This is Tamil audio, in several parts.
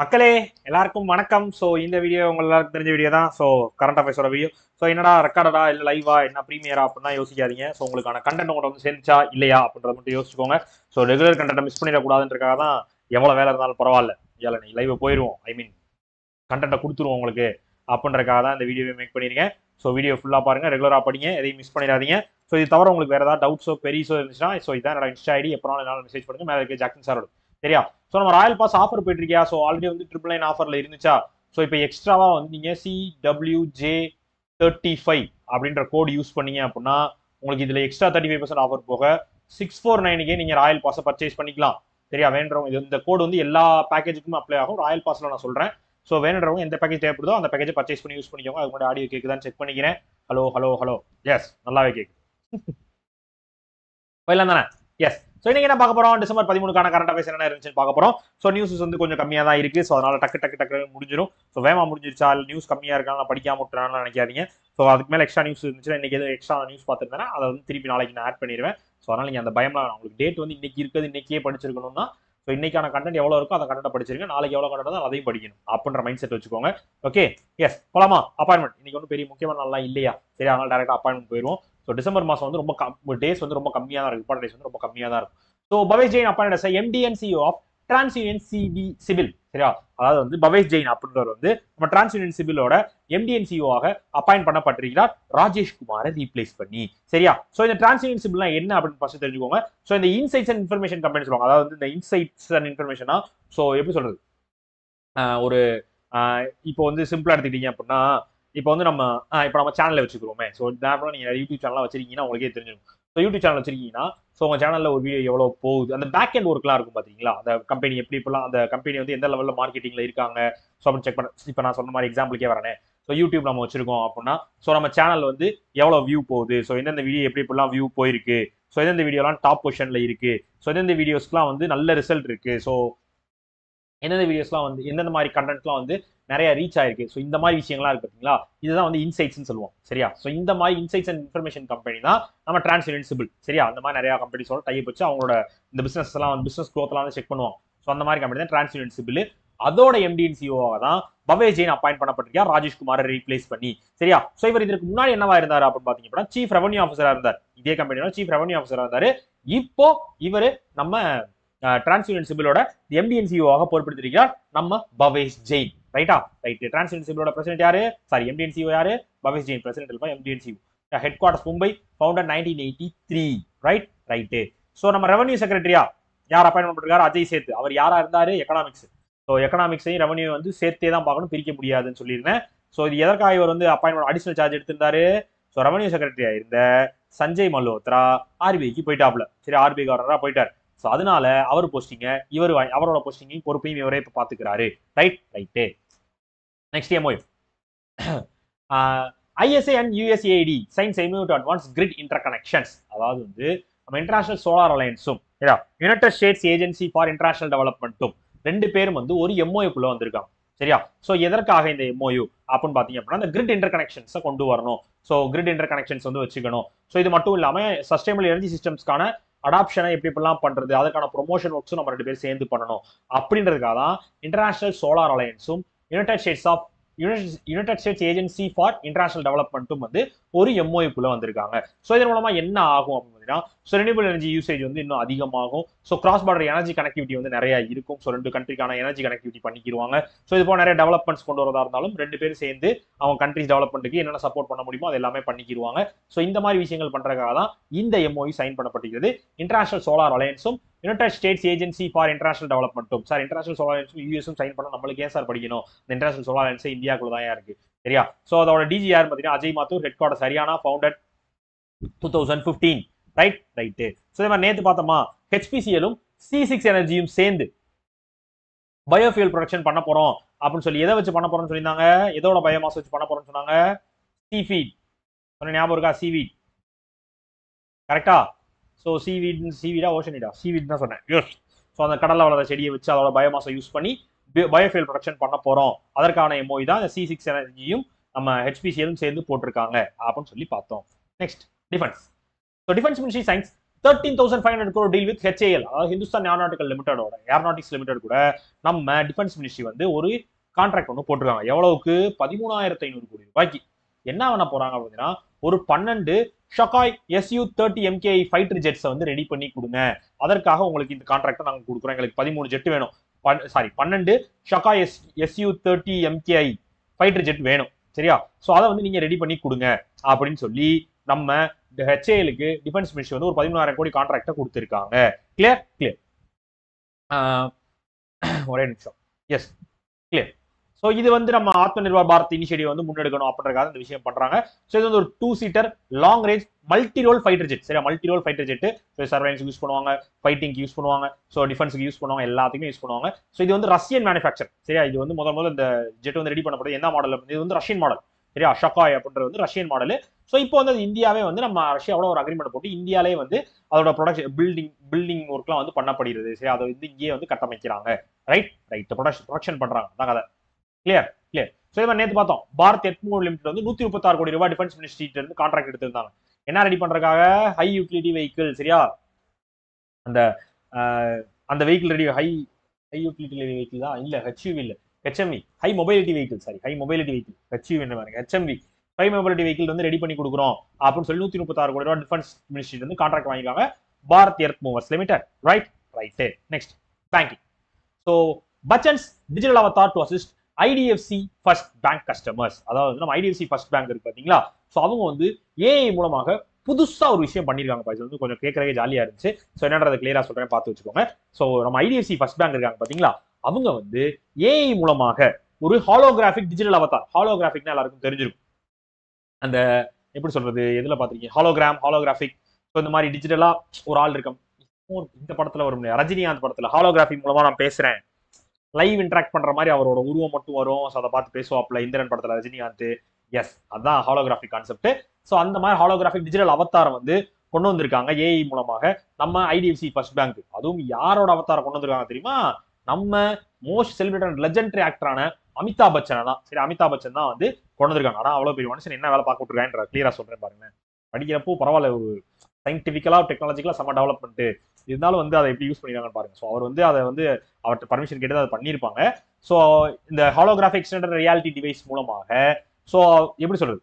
மக்களே எல்லாருக்கும் வணக்கம். ஸோ இந்த வீடியோ உங்க எல்லாருக்கும் தெரிஞ்ச வீடியோ தான். ஸோ கரண்ட் அஃபேர்ஸோட வீடியோ. ஸோ என்னடா ரெக்கார்டடா இல்லை லைவா என்ன ப்ரீமியரா அப்படின்னா யோசிக்காதீங்க. ஸோ உங்களுக்கான கண்டென்ட் உங்கள்ட்ட வந்து சேர்ந்துச்சா இல்லையா அப்படின்றத மட்டும் யோசிச்சுக்கோங்க. ஸோ ரெகுலர் கண்டென்ட் மிஸ் பண்ணிடக்கூடாதுன்றக்காக தான் எவ்வளோ வேலை இருந்தாலும் பரவாயில்ல, ஏழை நீ லைவ் போயிடுவோம், ஐ மீன் கண்டென்ட்டை கொடுத்துருவோம் உங்களுக்கு அப்படின்றக்காக தான் இந்த வீடியோவை மேக் பண்ணியிருக்கேன். ஸோ வீடியோ ஃபுல்லாக பாருங்க, ரெகுலராக படிங்க, எதையும் மிஸ் பண்ணிடாதீங்க. ஸோ இது தவிர உங்களுக்கு வேறு ஏதாவது டவுட்ஸோ பெரியஸோ இருந்துச்சுன்னா ஸோ இதான் என்னோட இன்ஸ்டா ஐடி, எப்போனாலும் என்னால் மெசேஜ் பண்ணுங்க. மேலே இருக்க ஜாக்சன் சாரோட சரியா. ஸோ நம்ம ராயல் பாஸ் ஆஃபர் போயிட்டு இருக்கியா? ஸோ ஆல்ரெடி வந்து 999 ஆஃபரில் இருந்துச்சா? ஸோ இப்போ எக்ஸ்ட்ராவா வந்து நீங்கள் CWJ35 அப்படின்ற கோட் யூஸ் பண்ணீங்க அப்படின்னா உங்களுக்கு இதில் எக்ஸ்ட்ரா 35% ஆஃபர் போக 649க்கே நீங்கள் ராயல் பாஸை பர்ச்சேஸ் பண்ணிக்கலாம். சரியா. வேணுறவங்க இந்த கோடு வந்து எல்லா பேக்கேஜுக்கும் அப்ளை ஆகும். ராயல் பாஸ்ல நான் சொல்றேன். ஸோ வேணுறவங்க எந்த பேக்கேஜ் தேவைப்படுதோ அந்த பேக்கேஜை பர்ச்சேஸ் பண்ணி யூஸ் பண்ணிக்கோங்க. அதுக்கு முன்னாடி ஆடியோ கேக்குதான்னு செக் பண்ணிக்கிறேன். Hello hello hello. எஸ், நல்லாவே கேட்குது. போயிடலாம் தானே? எஸ். ஸோ இன்னைக்கு என்ன பார்க்க போறோம்? டிசம்பர் 13க்கான கரண்ட் அஃபேர்ஸ் என்ன இருந்துச்சுன்னு பார்க்க போறோம். ஸோ நியூஸ் வந்து கொஞ்சம் கம்மியாக தான் இருக்கு. ஸோ அதனால டக்கு முடிஞ்சிடும். ஸோ வேமா முடிஞ்சிருச்சா நியூஸ் கம்மியா இருக்காங்க படிக்காம விட்டுறான்னு நினைக்காதீங்க. ஸோ அதுக்கு மேலே எக்ஸ்ட்ரா நியூஸ் இருந்துச்சுன்னா இன்னைக்கு எதுவும் எக்ஸ்ட்ரா நியூஸ் பார்த்துருந்தேன்னா அதை வந்து திருப்பி நாளைக்கு நான் ஆட் பண்ணிடுவேன். ஸோ அதனால நீங்க அந்த பயம்லாம் உங்களுக்கு டேட் வந்து இன்னைக்கு இருக்குது, இன்னைக்கே படிச்சிருக்கணும் தான். ஸோ இன்னைக்கான கண்டென்ட் எவ்வளோ இருக்கோ அந்த கண்டென்ட் படிச்சிருங்க. நாளைக்கு எவ்வளோ கண்டென்ட் தான் அதையும் படிக்கணும் அப்படின்ற மைண்ட் செட் வச்சுக்கோங்க. ஓகே. எஸ், போலாமா? அப்பாயின்மெண்ட் இன்னைக்கு ஒன்றும் பெரிய முக்கியமான நாள்லாம் இல்லையா? சரி, அதனால டேரக்டா அப்பாயின்மெண்ட் போயிடுவோம். ஸோ டிசம்பர் மாதம் வந்து ரொம்ப டேஸ் வந்து ரொம்ப கம்மியாக தான் இருக்கும். இம்பார்ட்டன்ட் டேஸ் வந்து ரொம்ப கம்மியாக தான் இருக்கும். So Bhavesh Jain appoint as MD and CEO of TransUnion CIBIL. சரியா. அதாவது வந்து பவேஷ் ஜெயின் அப்படின்றவர் வந்து நம்ம டிரான்ஸ்யூனியன் சிவிலோட MD and CEO ஆக அப்பாயின்ட் பண்ணப்பட்டிருக்கிறார், ராஜேஷ் குமாரை ரீப்ளேஸ் பண்ணி. சரியா. ஸோ இந்த டிரான்ஸ்யூனியன் சிவில்னா என்ன அப்படின்னு ஃபர்ஸ்ட் தெரிஞ்சுக்கோங்க. ஸோ இந்த இன்சைட்ஸ் அண்ட் இன்ஃபர்மேஷன் கம்பெனி சொல்லுவாங்க. அதாவது இந்த இன்சைட்ஸ் அண்ட் இன்ஃபர்மேஷனா ஸோ எப்படி சொல்றது, ஒரு இப்போ வந்து சிம்பிளா எடுத்துக்கிட்டீங்க அப்படின்னா இப்போ வந்து நம்ம சேனல்ல வச்சுக்கிறோமே. ஸோ நேரம் நீங்க யூடியூப் சேனல்லாம் வச்சிருக்கீங்கன்னா உங்களுக்கே தெரிஞ்சிடும். ஸோ யூடியூப் சேனல் வச்சிருக்கீங்கன்னா ஸோ உங்க சேனல்ல ஒரு வீடியோ எவ்வளவு போகுது, அந்த பேக் அண்ட் ஒர்க்லாம் இருக்கும் பாத்தீங்களா, அந்த கம்பெனி எப்படி இப்பெல்லாம் அந்த கம்பெனி வந்து எந்த லெவலில் மார்க்கெட்டிங்ல இருக்காங்க ஸோ அப்படின்னு செக் பண்ண. இப்போ நான் சொன்ன மாதிரி எக்ஸாம்பிளுக்கே வரேன். ஸோ யூடியூப் நம்ம வச்சிருக்கோம் அப்படின்னா ஸோ நம்ம சேனல் வந்து எவ்வளவு வியூ போகுது, ஸோ எந்தெந்த வீடியோ எப்படி இப்பெல்லாம் வியூ போயிருக்கு, ஸோ எந்தெந்த வீடியோலாம் டாப் பொசிஷன்ல இருக்கு, ஸோ எந்தெந்த வீடியோஸ்க்குலாம் வந்து நல்ல ரிசல்ட் இருக்கு, ஸோ எந்தெந்த வீடியோஸ்லாம் வந்து எந்தெந்த மாதிரி கண்டென்ட்லாம் வந்து நிறைய ரீச் ஆயிருக்கு. ஸோ இந்த மாதிரி விஷயங்கள்லாம் இருக்கு பார்த்தீங்களா, இதுதான் வந்து இன்சைட்ஸ்னு சொல்லுவோம். சரியா. ஸோ இந்த மாதிரி இன்சைட்ஸ் அண்ட் இன்ஃபர்மேஷன் கம்பெனி தான் நம்ம டிரான்ஸ்யூனியன் சிவில். சரியா. அந்த மாதிரி நிறைய கம்பெனிஸோட டைப் வச்சு அவங்களோட இந்த பிசினஸ் எல்லாம் வந்து பிசினஸ் க்ரோத்லாம் வந்து செக் பண்ணுவோம். ஸோ அந்த மாதிரி கம்பெனி தான் டிரான்ஸ்யூனியன் சிவில். அதோட MD and CEO தான் பவேஷ் ஜெயின் அப்பாயிண்ட் பண்ணப்பட்டிருக்கார், ராஜேஷ்குமாரை ரீப்ளேஸ் பண்ணி. சரியா. ஸோ இவர் இதற்கு முன்னாடி என்னவா இருந்தார் அப்படின்னு பாத்தீங்கன்னா சீஃப் ரெவன்யூ ஆஃபீஸரா இருந்தார். இதே கம்பெனியோட சீஃப் ரெவன்யூ ஆஃபீஸரா இருந்தாரு. இப்போ இவர் நம்ம டிரான்ஸ்யூனியன் சிவிலோட MD and CEO ஆக பொறுப்பெடுத்திருக்கிறார் நம்ம பவேஷ் ஜெயின். ரைட்டா. ரைட். டிரான்ஸ்யூனியன் சிவிலோட பிரசிடென்ட் யாரு? சாரி, MD and CEO யாரு? பவேஷ் ஜெயின். பிரசிடென்ட் இல்ல, MD and CEO. Head quarters Mumbai, founded 1983. Right. Right. So நம்ம ரெவன்யூ செக்ரட்டரியா யார் அப்பாயின்ட் பண்ணிருக்காரு? அஜய் சேத். அவர் யாரா இருந்தாரு? எக்கனாமிக்ஸ். ஸோ எக்கனாமிக்ஸையும் ரெவன்யூ வந்து சேர்த்தே தான் பார்க்கணும், பிரிக்க முடியாதுன்னு சொல்லியிருந்தேன். ஸோ இது எதற்காக இவர் வந்து அப்பாயின்மெண்ட் அடிஷனல் சார்ஜ் எடுத்திருந்தாரு? ஸோ ரெவன்யூ செக்ரட்டரியா இருந்த சஞ்சய் மல்ஹோத்ரா RBIக்கு போயிட்டாப்ல. சரி, RBI கவர்னரா போயிட்டார். ஸோ அதனால அவர் போஸ்டிங்க இவர் அவரோட போஸ்டிங்கையும் பொறுப்பையும் இவரே இப்போ பார்த்துக்கிறாரு. Right. Right. Next MOU. ISA and USAID signs MOU to advance grid interconnections. அதாவது வந்து நம்ம இன்டர்நேஷனல் சோலார் அலையன்ஸும் United States agency for international டெவலப்மெண்ட்டும் ரெண்டு பேரும் வந்து ஒரு MOUக்குள்ள வந்திருக்காங்க. சரியா. ஸோ எதற்காக இந்த MOU அப்படின்னு பாத்தீங்க அப்படின்னா இந்த கிரிட் இன்டர் கனெக்ஷன்ஸை கொண்டு வரணும். ஸோ கிரிட் இன்டர் கனெக்ஷன்ஸ் வந்து வச்சுக்கணும். ஸோ இது மட்டும் இல்லாம சஸ்டைனபிள் எனர்ஜி சிஸ்டம்ஸ்க்கான அடாப்ஷனை எப்படி பண்றது, அதுக்கான ப்ரொமோஷன் ஒர்க்ஸும் நம்ம ரெண்டு பேரும் சேர்ந்து பண்ணணும் அப்படின்றதுக்காக தான் இன்டர்நேஷனல் சோலார் அலையன்ஸும் United States agency for international டெவலப்மெண்ட்டும் வந்து ஒரு MOUக்குள்ள வந்திருக்காங்க. ஸோ இதன் மூலமா என்ன ஆகும் அப்படின்னா ஸோ ரெனியூபிள் எனர்ஜி யூசேஜ் வந்து இன்னும் அதிகமாகும். So cross border energy connectivity வந்து நிறைய இருக்கும். ஸோ ரெண்டு கண்ட்ரிக்கான எனர்ஜி கனெக்டிவிட்டி பண்ணிக்கிடுவாங்க. ஸோ இது போல நிறைய டெவலப்மெண்ட்ஸ் கொண்டு வரதா இருந்தாலும் ரெண்டு பேரும் சேர்ந்து அவங்க கண்ட்ரிஸ் டெவலப்மெண்ட்டுக்கு என்னென்ன சப்போர்ட் பண்ண முடியுமோ அது எல்லாமே பண்ணிக்கிடுவாங்க. ஸோ இந்த மாதிரி விஷயங்கள் பண்றதுக்காக தான் இந்த MOU சைன் பண்ணப்பட்டிருக்கிறது. இன்டர்நேஷனல் சோலார் அலையன்ஸும் United States agency for international டெவலப்மெண்ட்டும். சார், இன்டர்நேஷனல் சோலார் அலையன்ஸும் யூஎஸும் சைன் பண்ண நம்மளுக்கு ஏன் சார் படிக்கணும்? இந்த இன்டர்நேஷனல் சோலார் அலையன்ஸ் இந்தியாக்குள்ள தான் இருக்கு. சரியா. ஸோ அதோட DG யார் பார்த்தீங்கன்னா Ajay Mathur, head quarters Haryana, founded 2015. Right. Right. So இந்த மாதிரி நேற்று பார்த்தோமா HPCLும் C6 எனர்ஜியும் சேர்ந்து பயோஃபியூல் ப்ரொடக்ஷன் பண்ண போறோம் அப்படின்னு சொல்லி எதை வச்சு பண்ண போறோம்னு சொல்லியிருந்தாங்க? எதோட பயோமாஸ் வச்சு பண்ண போறோம்னு சொன்னாங்க? சீஃபீட். சொன்ன ஞாபகம் இருக்கா? சீவீட். கரெக்டா. ஸோ சீவீடா ஓஷனிடா? சீவீட் தான் சொன்னேன். ஸோ அந்த கடலை வளர செடியை வச்சு அதோட பயோமாஸை யூஸ் பண்ணி பயோஃபியூல் ப்ரொடக்ஷன் பண்ண போறோம். அதற்கான MOU தான் இந்த C6 எனர்ஜியும் நம்ம HPCLும் சேர்ந்து போட்டிருக்காங்க அப்படின்னு சொல்லி பார்த்தோம். Next defence. So defence ministry science 13,500 crore deal with HAL, அதாவது ஹிந்துஸ்தான் ஏரோநாட்டிக்ஸ் லிமிடெட் கூட நம்ம டிஃபென்ஸ் மினிஸ்ட்ரி வந்து ஒரு கான்ட்ராக்ட் ஒன்று போட்டிருக்காங்க. எவ்வளவுக்கு? 13,500 கோடி ரூபாய்க்கு. என்ன பண்ண போறாங்க அப்படின்னா, ஒரு 12 ஷகாய் Su-30 MKI ஃபைட்டர் ஜெட்ஸை வந்து ரெடி பண்ணி கொடுங்க, அதற்காக உங்களுக்கு இந்த கான்ட்ராக்டை நாங்கள் கொடுக்குறோம், எங்களுக்கு 13 ஜெட் வேணும், 12 Zakkai Su-30 MKI fighter jet வேணும், சரியா? ஸோ அதை வந்து நீங்க ரெடி பண்ணி கொடுங்க அப்படின்னு சொல்லி நம்ம HAL-க்கு டிஃபென்ஸ் மினிஸ்ட்ரி வந்து ஒரு 13,000 கோடி கான்ட்ராக்டை கொடுத்துருக்காங்க. கிளியர்? ஒரே நிமிஷம். S, clear. ஸோ இது வந்து நம்ம ஆத்ம நிர்பார் பாரத் இனிஷியேட்டிவ் வந்து முன்னெடுக்கணும் அப்படின்றக்காக இந்த விஷயம் பண்றாங்க. ஸோ இது வந்து ஒரு 2 seater long range multi role fighter jet, சரியா? Multi role fighter jet surveillance use பண்ணுவாங்க, ஃபைட்டிங்க்கு யூஸ் பண்ணுவாங்க, ஸோ டிஃபென்ஸ்க்கு யூஸ் பண்ணுவாங்க, எல்லாத்துக்குமே யூஸ் பண்ணுவாங்க. ஸோ இது வந்து ரஷ்யன் மேனுஃபேக்சர், சரியா? இது வந்து முதல்ல இந்த ஜெட் வந்து ரெடி பண்ணப்படுது என்ன மாடல்? இது வந்து ரஷ்யன் மாடல், சரியா? ஷகாய் அப்படின்றது வந்து ரஷ்யன் மாடல். ஸோ இப்போ வந்து இந்தியாவே வந்து நம்ம ரஷ்யாவோட ஒரு அக்ரிமெண்ட் போட்டு இந்தியாலே வந்து அதோட ப்ரொடக்ஷன் பில்டிங் ஒர்க்லாம் வந்து பண்ணப்படுகிறது, சரி? அதை வந்து இங்கேயே வந்து கட்டமைக்கிறாங்க. ரைட், ப்ரொடக்ஷன் பண்றாங்க. அதான் கதை. கிளியர். ஸோ இதை நேற்று பார்த்தோம், பாரத் எர்த்மோர் லிமிடெட் வந்து 136 கோடி ரூபாய் டிஃபென்ஸ் மினிஸ்ட்ரி இருந்து கான்ட்ராக்ட் எடுத்திருந்தாங்க. என்ன ரெடி பண்றதுக்காக? ஹை யூட்டிலிட்டி வெஹிக்கிள், சரியா? அந்த vehicle ready high utility vehicle தான், இல்ல HUV இல்ல, HMV, high mobility vehicle, sorry, high mobility vehicle, HUV என்ன பாருங்க, HMV ஹை மொபைலிட்டி வெஹிக்கிள் வந்து ரெடி பண்ணி கொடுக்குறோம் அப்படின்னு சொல்லி 136 கோடி ரூபாய் டிஃபென்ஸ் மினிஸ்ட்ரி வந்து கான்ட்ராக்ட் வாங்கிருக்காங்க Bharat earth movers limited. Right. Next, banking. So Bachchan's digital avatar to assist IDFC first bank customers, அதாவது நம்ம IDFC ஃபர்ஸ்ட் பேங்க் இருக்கு பாத்தீங்களா? ஸோ அவங்க வந்து AI மூலமாக புதுசா ஒரு விஷயம் பண்ணிருக்காங்க. இது வந்து கொஞ்சம் கேட்கறதுக்கு ஜாலியா இருந்துச்சு. ஸோ என்னன்றதை கிளியரா சொல்றேன், பார்த்து வச்சுக்கோங்க. ஸோ நம்ம IDFC ஃபர்ஸ்ட் பேங்க் இருக்காங்க பாத்தீங்களா, அவங்க வந்து AI மூலமாக ஒரு ஹாலோகிராஃபிக் டிஜிட்டல் அவதார், ஹாலோகிராஃபிக்னா எல்லாருக்கும் தெரிஞ்சிருக்கும், அந்த எப்படி சொல்றது, எதுல பாத்திருக்கீங்க, ஹாலோகிராஃபிக். ஸோ இந்த மாதிரி டிஜிட்டலா ஒரு ஆள் இருக்கும், இந்த படத்துல வரும், ரஜினிகாந்த் படத்துல ஹாலோகிராஃபிக் மூலமா நான் பேசுறேன், லைவ் இன்டராக்ட் பண்ற மாதிரி அவரோட உருவம் மட்டும் வரும், ஸோ அதை பார்த்து பேசுவாப்ல இந்திரன் படத்துல ரஜினிகாந்த். எஸ், அதான் ஹாலோகிராஃபிக் கான்செப்ட். ஸோ அந்த மாதிரி ஹாலோகிராஃபிக் டிஜிட்டல் அவதாரம் வந்து கொண்டு வந்திருக்காங்க AI மூலமாக நம்ம IDFC ஃபர்ஸ்ட் பேங்க். அதுவும் யாரோட அவதாரம் கொண்டு வந்திருக்காங்க தெரியுமா? நம்ம மோஸ்ட் செலிபிரேட்டட் லெஜெண்டரி ஆக்டரான அமிதாப் பச்சனை தான். சரி, அமிதாப் பச்சன் தான் வந்து கொண்டு வந்திருக்காங்க. ஆனா அவ்வளவு பெரிய மனுஷன் என்ன வேலை பார்க்க விட்டுருக்கான்ற கிளியரா சொல்றேன் பாருங்க. படிக்கிறப்போ பரவாயில்ல, ஒரு சயின்டிபிக்கலா டெக்னாலஜிக்கலா செம்ம டெவலப்மெண்ட் இருந்தாலும் வந்து அதை எப்படி யூஸ் பண்ணிருக்காங்கன்னு பாருங்க. ஸோ அவர் வந்து அதை வந்து அவர்கிட்ட பர்மிஷன் கேட்டு அதை பண்ணியிருப்பாங்க. ஸோ இந்த ஹாலோகிராஃபிக் எக்ஸ்டெண்டட் ரியாலிட்டி டிவைஸ் மூலமாக ஸோ எப்படி சொல்றது,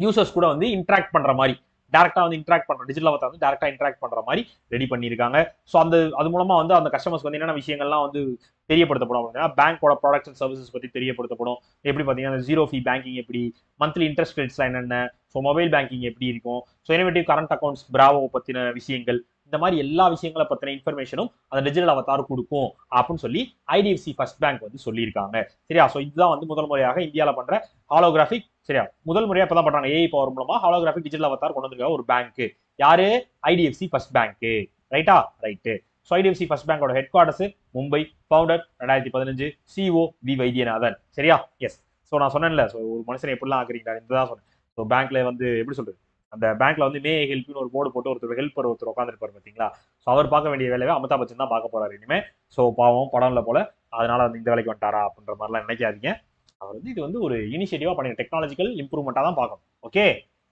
யூசர்ஸ் கூட வந்து இன்ட்ராக்ட் பண்ற மாதிரி, டேரக்டா வந்து இன்ட்ராக்ட் பண்ற டிஜிட்டல் அவதார் வந்து டேரக்டா இன்ட்ராக்ட் பண்ற மாதிரி ரெடி பண்ணியிருக்காங்க. ஸோ அது மூலமா வந்து அந்த கஸ்டமர்ஸ்க்கு வந்து என்னென்ன விஷயங்கள்லாம் வந்து தெரியப்படுத்தப்படும் அப்படின்னா, பேங்கோட ப்ராடக்ட்ஸ் அண்ட் சர்வீசஸ் பத்தி தெரியப்படுத்தப்படும். எப்படி பாத்தீங்கன்னா ஜீரோ ஃபீ பேங்கிங் எப்படி, மந்த்லி இன்ட்ரெஸ்ட் ரேட்ஸ்லாம் என்னென்ன, ஸோ மொபைல் பேங்கிங் எப்படி இருக்கும், so innovative current accounts Bravo பத்தின விஷயங்கள், இந்த மாதிரி எல்லா விஷயங்களை பத்தின இன்ஃபர்மேஷனும் அந்த டிஜிட்டல் அவதார் கொடுக்கும் அப்படின்னு சொல்லி IDFC ஃபர்ஸ்ட் பேங்க் வந்து சொல்லியிருக்காங்க. சரியா? ஸோ இதுதான் வந்து முதல் முறையாக இந்தியாவில் பண்ற ஹாலோகிராஃபிக், சரியா, முதல் முறையா இப்பதான் பண்றாங்க AI பவர் மூலமா ஹாலோகிராஃபிக் டிஜிட்டல் அவதார் கொண்டு வந்திருக்காங்க ஒரு பேங்க். யாரு? IDFC first bank. ரைட்டா? ரைட்டு. ஸோ IDFC ஃபர்ஸ்ட் பேங்கோட headquarters Mumbai, founder 2015, CEO V Vaidyanathan. சரியா? எஸ். ஸோ நான் சொன்னேன்ல, ஸோ ஒரு மனுஷனை எப்படிலாம் ஆக்குறீங்களா, இதுதான் சொன்னேன். ஸோ பேங்க்ல வந்து எப்படி சொல்றது, அந்த பேங்க்ல வந்து மே ஹெல்ப்னு ஒரு போர்டு போட்டு ஒருத்தர் உட்காந்துருப்பாரு பாத்தீங்களா? ஸோ அவர் பார்க்க வேண்டிய வேலையை அமிதாப் பச்சன் தான் பார்க்க போறாரு இனிமே. ஸோ பாவம் படம்ல போல, அதனால வந்து இந்த வேலைக்கு வந்துட்டாரா அப்படின்ற மாதிரிலாம் நினைக்காதீங்க. அவர் வந்து இது வந்து ஒரு இனிஷியேட்டிவா பண்ணி டெக்னாலஜிக்கல் இம்ப்ரூவ்மெண்டா தான் பார்க்கணும். Okay,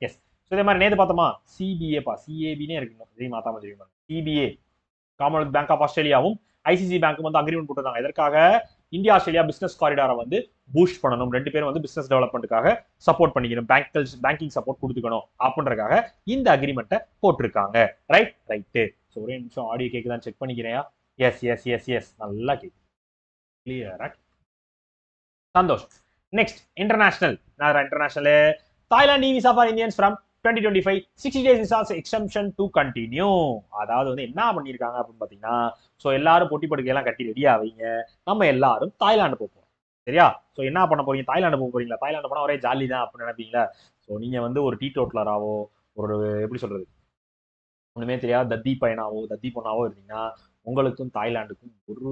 S. ஸோ இதே மாதிரி நேற்று பார்த்தோமா, CABனே இருக்கணும், இதே மாத்தாம தெரியுமா, CBA காமன்வெல்த் பேங்க் ஆஃப் ஆஸ்திரேலியாவும் ICC பேங்க்கும் வந்து அக்ரிமெண்ட் போட்டிருந்தாங்க. எதற்காக? இந்தியா ஆஸ்திரேலியா பிசினஸ் காரிடாரை வந்து பூஸ்ட் பண்ணணும், ரெண்டு பேரும் வந்து பிசினஸ் டெவலப்மெண்ட்டுக்காக சப்போர்ட் பண்ணிக்கணும், பேங்கிங் சப்போர்ட் கொடுத்துக்கணும் அப்படின்றக்காக இந்த அக்ரிமெண்ட்டை போட்டிருக்காங்க. ரைட்டு. ஸோ ஒரே நிமிஷம் ஆடியோ கேக்குதான் செக் பண்ணிக்கிறேன். எஸ், நல்லா கேட்குது, கிளியரா. Santosh. Next, international. Thailand visa for Indians from 2025 60 days visa extension to continue. அதாவது வந்து என்ன பண்ணிருக்காங்க அப்படின்னு பாத்தீங்கன்னா, சோ எல்லாரும் பொட்டி படுக்கையெல்லாம் கட்டி ரெடி ஆவீங்க, நம்ம எல்லாரும் தாய்லாந்து போறோம். சரியா? சோ என்ன பண்ண போறீங்க? தாய்லாந்து போறீங்களா? தாய்லாந்து போனா ஒரே ஜாலி தான் அப்படின்னு நினைப்பீங்களா? சோ நீங்க வந்து ஒரு டீ டோட்டலராவோ, ஒரு எப்படி சொல்றது, ஒண்ணுமே தெரியாது தத்தி பையனாவோ தத்தி பொண்ணாவோ இருந்தீங்கன்னா உங்களுக்கும் தாய்லாந்துக்கும் ஒரு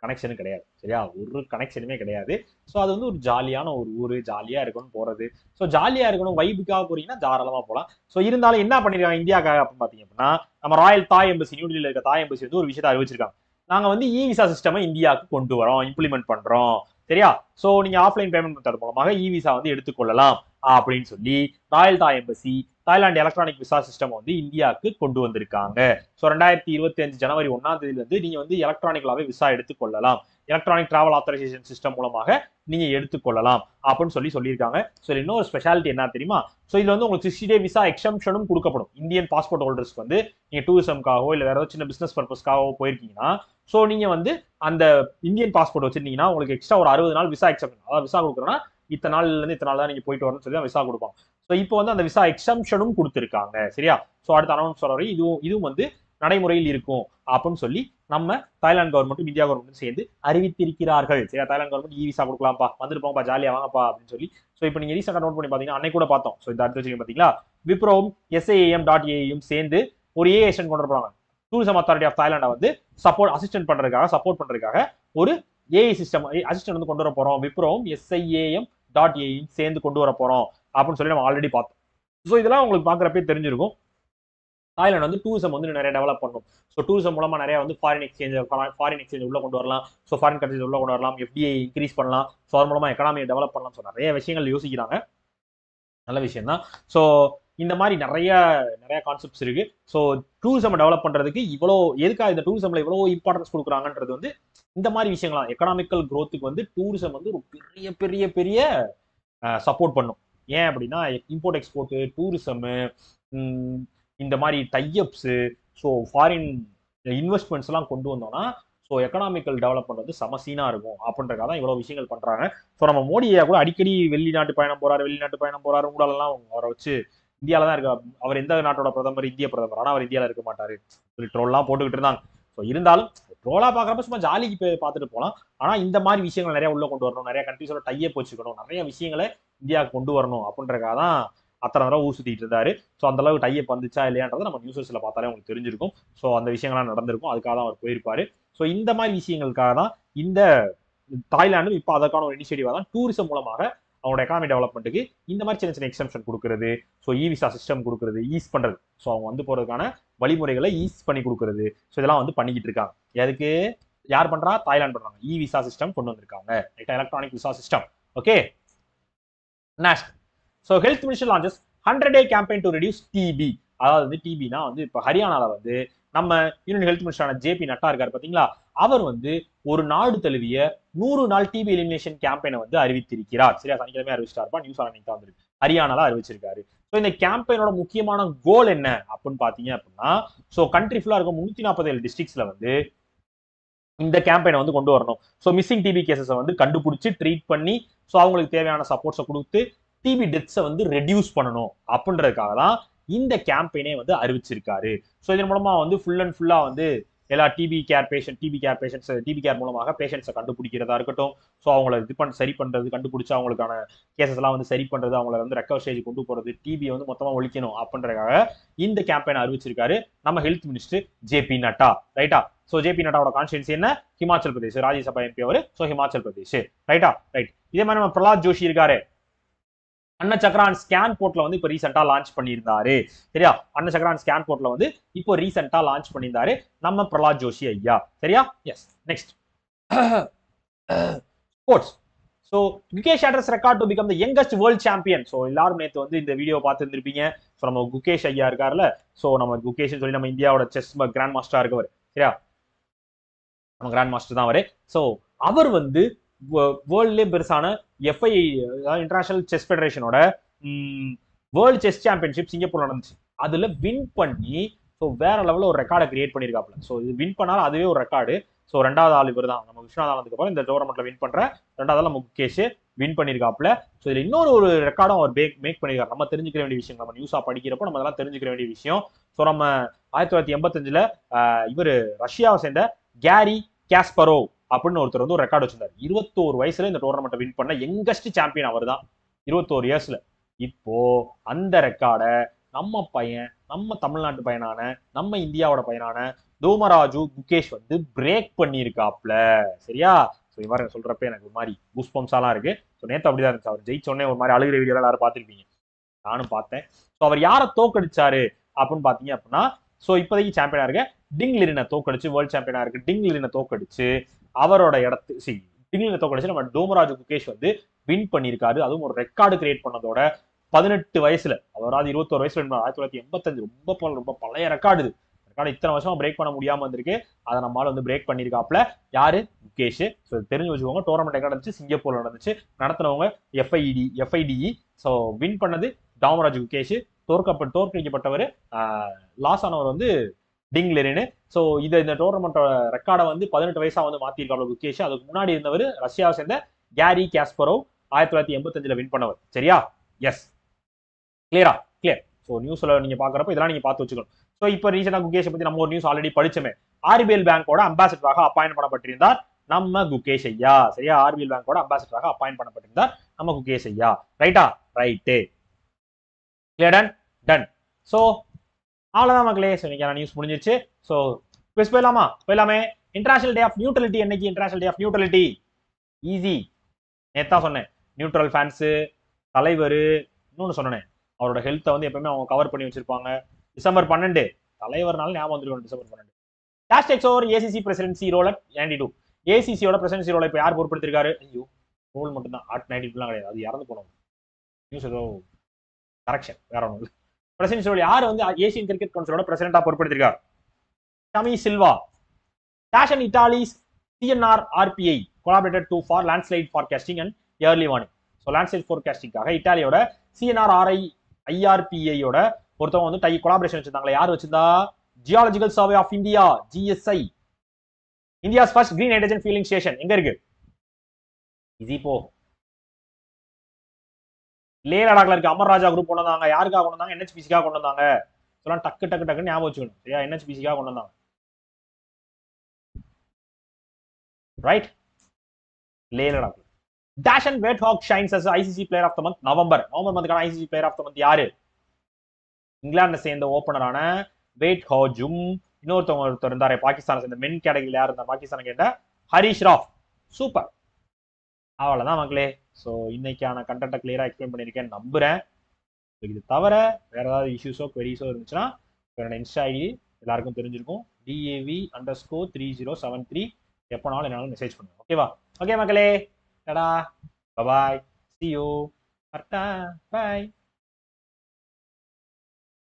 கனெக்ஷனும் கிடையாது. சரியா? ஒரு கனெக்ஷனுமே கிடையாது. ஸோ அது வந்து ஒரு ஜாலியான ஒரு ஊர், ஜாலியா இருக்கணும் போறது. ஸோ ஜாலியா இருக்கணும், வைபுக்காக போறீங்கன்னா தாராளமா போகலாம். ஸோ இருந்தாலும் என்ன பண்ணிருக்காங்க இந்தியாக்காக அப்படின்னு பாத்தீங்க அப்படின்னா, நம்ம ராயல் தாய் எம்பசி, நியூ டெல்லியில் இருக்க தாய் எம்பசி வந்து ஒரு விஷயத்தை அறிவிச்சிருக்காங்க. நாங்க வந்து விசா சிஸ்டம் இந்தியாவுக்கு கொண்டு வரோம், இம்ப்ளிமெண்ட் பண்றோம். சரியா? சோ நீங்க ஆஃப்லைன் பேமெண்ட் மெத்தட் மூலமாக விசா வந்து எடுத்துக்கொள்ளலாம் அப்படின்னு சொல்லி ராயல் தாய் embassy Thailand electronic visa system வந்து இந்தியாவுக்கு கொண்டு வந்திருக்காங்க. ஸோ 2025 ஜனவரி 1ஆம் தேதியில இருந்து நீங்க வந்து எலக்ட்ரானிக்கலாவே விசா எடுத்துக்கொள்ளலாம், எலக்ட்ரானிக் டிராவல் ஆத்தரைசேஷன் சிஸ்டம் மூலமாக நீங்க எடுத்துக்கொள்ளலாம் அப்படின்னு சொல்லியிருக்காங்க. ஸோ இன்னொரு ஸ்பெஷாலிட்டி என்ன தெரியுமா? ஸோ இதுல வந்து உங்களுக்கு 60 டே விசா எக்ஸம்ஷனும் கொடுக்கப்படும். இந்தியன் பாஸ்போர்ட் ஹோல்டர்ஸ்க்கு வந்து நீங்க டூரிசம்காகவோ இல்ல வேற ஏதாவது சின்ன பிசினஸ் பர்பஸ்க்காகவோ போயிருக்கீங்கன்னா, ஸோ நீங்க வந்து அந்த இந்தியன் பாஸ்போர்ட் வச்சிருந்தீங்கன்னா உங்களுக்கு எக்ஸ்ட்ரா ஒரு 60 நாள் விசா எக்ஸம்ஷன், அதாவது விசா கொடுக்குறோம்னா இத்தனை நாள்ல இருந்து இத்தனை நாள் தான் நீங்க போயிட்டு வரணும்னு சொல்லி தான் விசா கொடுப்பாங்க. ஸோ இப்போ வந்து அந்த விசா எக்ஸம்ஷனும் கொடுத்துருக்காங்க. சரியா? ஸோ அடுத்த அனௌன்ஸ் வர வரை இதுவும் வந்து நடைமுறையில் இருக்கும் அப்படின்னு சொல்லி நம்ம தாய்லாந்து கவர்மெண்ட்டும் இந்தியா கவர்மெண்ட்டும் சேர்ந்து அறிவித்திருக்கிறார்கள். சரியா? தாய்லாந்து கவர்மெண்ட் விசா கொடுக்கலாம்ப்பா, வந்துட்டு போங்கப்பா, ஜாலியா வாங்கப்பா அப்படின்னு சொல்லி. ஸோ இப்போ நீங்க ரீசெண்டாக நோட் பண்ணி பாத்தீங்கன்னா அன்னைக்கு கூட பார்த்தோம். ஸோ இந்த அடுத்த விஷயம் பாத்தீங்களா, விப்ரோவும் SAAM.AAயும் சேர்ந்து ஒரு ஏஎஸ்என் கொண்டு போறாங்க. டூரிசம் அத்தாரிட்டி ஆஃப் தாய்லாண்டை வந்து சப்போர்ட் பண்றதுக்காக ஒரு ஏஐ சிஸ்டம் அசிஸ்டன்ட் வந்து கொண்டு வர போறோம். விப்ரோவும் SIAM.AAயும் சேர்ந்து கொண்டு வர போறோம் அப்படின்னு சொல்லி நம்ம ஆல்ரெடி பார்த்தோம். ஸோ இதெல்லாம் உங்களுக்கு பாக்குறப்பே தெரிஞ்சிருக்கும். தாய்லாந்து வந்து டூரிசம் வந்து நிறைய டெவலப் பண்ணும். ஸோ டூரிசம் மூலமா நிறைய வந்து ஃபாரின் எக்ஸ்சேஞ்ச் உள்ள கொண்டு வரலாம். ஸோ ஃபாரின் கண்ட்ரிஸ் உள்ள கொண்டு வரலாம், FDI இன்க்ரீஸ் பண்ணலாம். ஸோ அது மூலமா எக்கனாமியை டெவலப் பண்ணலாம். ஸோ நிறைய விஷயங்கள் யோசிக்கிறாங்க. நல்ல விஷயம் தான். ஸோ இந்த மாதிரி நிறைய கான்செப்ட்ஸ் இருக்கு. ஸோ டூரிசம் டெவலப் பண்றதுக்கு எதுக்காக இந்த டூரிசம்ல இவ்வளோ இம்பார்ட்டன்ஸ் கொடுக்குறாங்கன்றது வந்து இந்த மாதிரி விஷயங்களா எக்கனாமிக்கல் க்ரோத்துக்கு வந்து டூரிசம் வந்து ஒரு பெரிய பெரிய பெரிய சப்போர்ட் பண்ணும். ஏன் அப்படின்னா இம்போர்ட் எக்ஸ்போர்ட், டூரிசம், இந்த மாதிரி டைஅப்ஸ், ஸோ ஃபாரின் இன்வெஸ்ட்மெண்ட்ஸ் எல்லாம் கொண்டு வந்தோம்னா ஸோ எக்கனாமிக்கல் டெவலப்மெண்ட் வந்து சமசீனா இருக்கும் அப்படின்றக்காக தான் இவ்வளவு விஷயங்கள் பண்றாங்க. ஸோ நம்ம மோடியை கூட அடிக்கடி வெளிநாட்டு பயணம் போறாரு ஊழலாம் அவரை வச்சு இந்தியாவில தான் இருக்க. அவர் எந்த நாட்டோட பிரதமர்? இந்திய பிரதமர். ஆனா அவர் இந்தியாவில இருக்க மாட்டாரு சொல்லி ட்ரோல்லாம் போட்டுக்கிட்டு இருந்தாங்க. ஸோ இருந்தாலும் ட்ரோலா பாக்குறப்ப சும்மா ஜாலிக்கு பார்த்துட்டு போகலாம். ஆனா இந்த மாதிரி விஷயங்கள் நிறைய உள்ள கொண்டு வரணும், நிறைய கண்ட்ரிஸோட டையப் வச்சுக்கணும், நிறைய விஷயங்களை இந்தியாவுக்கு கொண்டு வரணும் அப்படின்றக்காக தான் அத்தனை தடவை ஊர் சுத்திட்டு இருந்தாரு. ஸோ அந்த அளவுக்கு டையப் வந்துச்சா இல்லையான்றதை நம்ம நியூஸஸ்ல பார்த்தாலே உங்களுக்கு தெரிஞ்சிருக்கும். ஸோ அந்த விஷயங்கள்லாம் நடந்திருக்கும், அதுக்காக தான் அவர் போயிருப்பாரு. ஸோ இந்த மாதிரி விஷயங்களுக்காக தான் இந்த தாய்லாந்து இப்போ அதற்கான ஒரு இனிஷியேட்டிவா தான் டூரிசம் மூலமாக அவங்களோட எக்கானமி டெவலப்மெண்ட்டுக்கு இந்த மாதிரி சின்ன எக்ஸம்ஷன் கொடுக்கறது, ஸோ விசா சிஸ்டம் கொடுக்கறது, ஈஸ் பண்றது, ஸோ அவங்க வந்து போறதுக்கான வழிமுறைகளை ஈஸ் பண்ணி கொடுக்கறது, ஸோ இதெல்லாம் வந்து பண்ணிக்கிட்டு இருக்காங்க. எதுக்கு யார் பண்றா? தாய்லாந்து பண்றாங்க. விசா சிஸ்டம் கொண்டு வந்திருக்காங்க, electronic visa system. Okay. Next, so health minister launches 100-day campaign to reduce TB. அதாவது வந்து டிபினா வந்து இப்போ ஹரியானால வந்து நம்ம யூனியன் ஹெல்த் மினிஸ்டரான JP நட்டா இருக்காரு பாத்தீங்களா, அவர் வந்து ஒரு நாடு தழுவிய 100 நாள் டிபி எலிமினேஷன் கேம்பெயினை வந்து அறிவித்திருக்கிறார். சரியா? சனிக்கிழமை அறிவிச்சிட்டாருப்பா, நியூஸ் அன்னைக்கு தான் வந்திருக்கு. ஹரியானால அறிவிச்சிருக்காரு. ஸோ இந்த கேம்பெயினோட முக்கியமான கோல் என்ன அப்படின்னு பாத்தீங்க அப்படின்னா, ஸோ கண்ட்ரி ஃபுல்லா இருக்கும் 347 டிஸ்ட்ரிக்ட்ஸ்ல வந்து இந்த கேம்பெயினை வந்து கொண்டு வரணும். ஸோ மிஸ்ஸிங் டிபி கேசஸை வந்து கண்டுபிடிச்சு ட்ரீட் பண்ணி ஸோ அவங்களுக்கு தேவையான சப்போர்ட்ஸை கொடுத்து டிபி டெத்ஸை வந்து ரெடியூஸ் பண்ணணும் அப்படின்றதுக்காக தான் இந்த கேம்பெயினே வந்து அறிவிச்சிருக்காரு. ஸோ இதன் மூலமா வந்து ஃபுல்லா வந்து எல்லா டிபி கேர் மூலமாக பேஷண்ட்ஸை கண்டுபிடிக்கிறதா இருக்கட்டும், ஸோ அவங்களை சரி பண்றது, கண்டுபிடிச்சு அவங்களுக்கான கேசஸ் எல்லாம் வந்து சரி பண்றது, அவங்களை வந்து ரெக்கவர் ஸ்டேஜ் கொண்டு போறது, டிபியை வந்து மொத்தமா ஒழிக்கணும் அப்படின்றதுக்காக இந்த கேம்பெயின் அறிவிச்சிருக்காரு நம்ம ஹெல்த் மினிஸ்டர் JP நட்டா. ரைட்டா? ஸோ JP நட்டாவோட கான்ஸ்டிடன்சி என்ன? ஹிமாச்சல் பிரதேஷ். ராஜ்யசபா MP அவர். ஸோ ஹிமாச்சல் பிரதேஷ். ரைட்டா? ரைட். இதே மாதிரி நம்ம பிரலாத் ஜோஷி இருக்காரு, அன்னச்சக்கரான் ஸ்கேன் போர்ட்ல வந்து இப்போ ரீசெண்டா லான்ச் பண்ணியிருந்தாரு. சரியா? அன்னச்சக்கரான் ஸ்கேன் போர்ட்ல வந்து இப்போ ரீசெண்டா லான்ச் பண்ணியிருந்தாரு நம்ம பிரலாத் ஜோஷி ஐயா. சரியா? Yes. Next, sports. So Gukesh address record to become the youngest world champion. So எல்லாரும் நேற்று வந்து இந்த வீடியோ பார்த்துருந்துருப்பீங்க. ஸோ நம்ம குகேஷ் ஐயா இருக்காருல்ல, ஸோ நம்ம குகேஷ் சொல்லி நம்ம இந்தியாவோட செஸ் கிராண்ட் மாஸ்டரா இருக்கவர். சரியா? நம்ம கிராண்ட் மாஸ்டர் தான் அவரு. ஸோ அவர் வந்து வேர்ல்ட்லேயே பெருசான FI இன்டர்நேஷனல் செஸ் ஃபெடரேஷனோட வேர்ல்டு செஸ் சாம்பியன்ஷிப் சிங்கப்பூர்ல நடந்துச்சு. அதுல வின் பண்ணி ஸோ வேற லெவலில் ஒரு ரெக்கார்டை கிரியேட் பண்ணியிருக்காப்ல. ஸோ இது வின் பண்ணாலும் அதுவே ஒரு ரெக்கார்டு. ஸோ 2வது ஆள் இவர் தான். நம்ம விஸ்வநாத் ஆனதுக்கு அப்புறம் இந்த டோர்னமெண்ட்ல வின் பண்ற 2வது ஆள் நம்ம முகேஷ் வின் பண்ணியிருக்காப்ல. ஸோ இதுல இன்னொரு ரெக்கார்டும் அவர் மேக் பண்ணியிருக்காரு. நம்ம தெரிஞ்சுக்க வேண்டிய விஷயம், நம்ம நியூஸா படிக்கிறப்போ நம்ம அதெல்லாம் தெரிஞ்சுக்க வேண்டிய விஷயம். ஸோ நம்ம 1985 இவர் ரஷ்யாவை சேர்ந்த கேரி காஸ்பரோவ் அப்படின்னு ஒருத்தர் வந்து ஒரு ரெக்கார்டு வச்சிருந்தாரு. 21 வயசுல இந்த டோர்னமெண்ட்டை வின் பண்ண யங்கஸ்ட் சாம்பியன் அவர் தான், 21 இயர்ஸ்ல. இப்போ அந்த ரெக்கார்டை நம்ம பையன், நம்ம தமிழ்நாட்டு பையனான, நம்ம இந்தியாவோட பையனான தோமராஜு குகேஷ் வந்து பிரேக் பண்ணியிருக்காப்ல. சரியா? ஸோ இது மாதிரி சொல்றப்ப எனக்கு ஒரு மாதிரி கூஸ்பம்ஸாலாம் இருக்கு. ஸோ நேற்று அப்படிதான் இருந்துச்சு. அவர் ஜெயிச்சோடனே ஒரு மாதிரி அழுகிற வீடியோ எல்லாரும் பார்த்துருப்பீங்க, நானும் பார்த்தேன். ஸோ அவர் யாரை தோக்கடிச்சாரு அப்படின்னு பாத்தீங்க அப்படின்னா, ஸோ இப்போதைக்கு சாம்பியனா இருக்க டிங் லிரினை தோக்கடிச்சு, வேர்ல்டு சாம்பியனா இருக்கு டிங் லிரினை தோக்கடிச்சு அவரோட டிங் லிரினை தோக்கடிச்சு நம்ம டோமராஜு குகேஷ் வந்து வின் பண்ணியிருக்காரு. அதுவும் ஒரு ரெக்கார்டு கிரியேட் பண்ணதோட 18 வயசுல, அதாவது 21 வயசுல 1985. ரொம்ப பழைய ரெக்கார்டு இது. ரெக்கார்டு இத்தனை வருஷமா பிரேக் பண்ண முடியாம வந்திருக்கு. அதை நம்மளால வந்து பிரேக் பண்ணிருக்காப்ல. யாரு? முகேஷ். ஸோ தெரிஞ்சு வச்சுக்கோங்க. டோர்னமெண்ட் எங்க நடந்துச்சு? சிங்கப்பூர்ல நடந்துச்சு. நடத்தினவங்க எஃப்ஐடிஇ. ஸோ வின் பண்ணது டாமராஜ் குகேஷ். தோற்கடிக்கப்பட்டவர் லாஸ் ஆனவர் வந்து டிங் லெரினு. ஸோ இந்த டோர்னமெண்டோட ரெக்கார்டை வந்து 18 வயசா வந்து மாத்திருக்காப்ல குகேஷ். அதுக்கு முன்னாடி இருந்தவர் ரஷ்யாவை சேர்ந்த கேரி காஸ்பரோவ் 1985 வின் பண்ணவர். சரியா? S, clear. ஸோ நியூஸ்ல நீங்க பாக்குறப்ப இதெல்லாம் நீங்க பார்த்து வச்சுக்கணும். ஸோ இப்போ ரீசெண்டா குகேஷை பத்தி நம்ம ஒரு நியூஸ் ஆல்ரெடி படிச்சோமே. ஆர்பிஎல் பேங்கோட அம்பாசிடராக அப்பாயிண்ட் பண்ணப்பட்டிருந்தார் நம்ம குகேஷ் ஐயா. சரியா? ஆர்பிஎல் பேங்கோட அம்பாசிடராக அப்பாயிண்ட் பண்ணப்பட்டிருந்தார் நம்ம குகேஷ் ஐயா. ரைட்டா? ரைட்டு. கிளியர். டன். ஸோ அவ்வளவுதான் மக்களே. ஸோ இன்னைக்கு நியூஸ் முடிஞ்சிருச்சு. ஸோ குவிஸ் போயிடலாமே. இன்டர்நேஷனல் டே ஆஃப் நியூட்ரலிட்டி என்னைக்கு? International day of neutrality easy. நேத்தா சொன்னேன். நியூட்ரல் ஃபேன்ஸு, தலைவர், இன்னொன்னு சொன்னேன், அவரோட ஹெல்த்தை வந்து எப்பவுமே அவங்க கவர் பண்ணி வச்சிருப்பாங்க. December 12 தலைவர்னால ஞாபகம் வந்துருக்கும். December 12. Last takes over ACC presidency role at 92. ஏசிசியோட பிரசிடென்சி ரோலை இப்போ யார் பொறுப்படுத்திருக்காரு? ஐயோ, ரோல் மட்டும் தான். ஆட் 92 கிடையாது, அது இறந்து போனோம். நியூஸ் ஏதோ கரெக்ஷன், வேற ஒன்றும் இல்லை. பிரசிடென்சி ரோல் யார் வந்து ஏசியன் கிரிக்கெட் கவுன்சிலோட பிரசிடென்டா பொறுப்படுத்திருக்காரு? Shammi Silva. Fashion Italy's CNR RPI collaborated for landslide forecasting and early warning. So landslide ஃபோர்காஸ்டிங்காக இட்டாலியோட CNR IRPI யோட ஒருத்தவங்க வந்து கொலாபரேஷன் வச்சிருந்தாங்களே. யார் வச்சிருந்தா? Geological survey of India, GSI. India's first green hydrogen fuelling station எங்க இருக்கு? இது இப்போ லே லடாக்ல இருக்கு. அமர் ராஜா குரூப் கொண்டு வந்தாங்க. யாருக்காக கொண்டு வந்தாங்க? NHPCக்காக கொண்டு வந்தாங்க. சொல்லலாம் டக்கு ஞாபகம் வச்சுக்கணும். சரியா? NHPCக்காக கொண்டு வந்தாங்க. Right? Leh Ladakh. Dashan Wethawk shines as ICC player of the month. November மந்த்க்கான ICC player of the month யாரு? இங்கிலாந்து சேர்ந்த ஓபனரான வேட்ஹாஜும், ஒருத்தர் இருந்தாரு பாகிஸ்தான் சேர்ந்த மென் கேட்டகரியில யார் இருந்தார்? பாகிஸ்தான் கேட்ட ஹரிஷ் ராவ். சூப்பர். அவ்வளவுதான் மக்களே. ஸோ இன்னைக்கான கண்டென்ட்டை கிளியரா எக்ஸ்பிளைன் பண்ணியிருக்கேன்னு நம்புறேன். இது தவிர வேற ஏதாவது இஷ்யூஸோ queries இருந்துச்சுன்னா என்னோட இன்ஸ்டா ஐடி எல்லாருக்கும் தெரிஞ்சிருக்கும். DAV_3073. எப்போனாலும் என்னாலும் மெசேஜ் பண்ணுங்க. ஓகேவா? ஓகே மக்களே. Ta-da. Bye-bye. See you. Bye.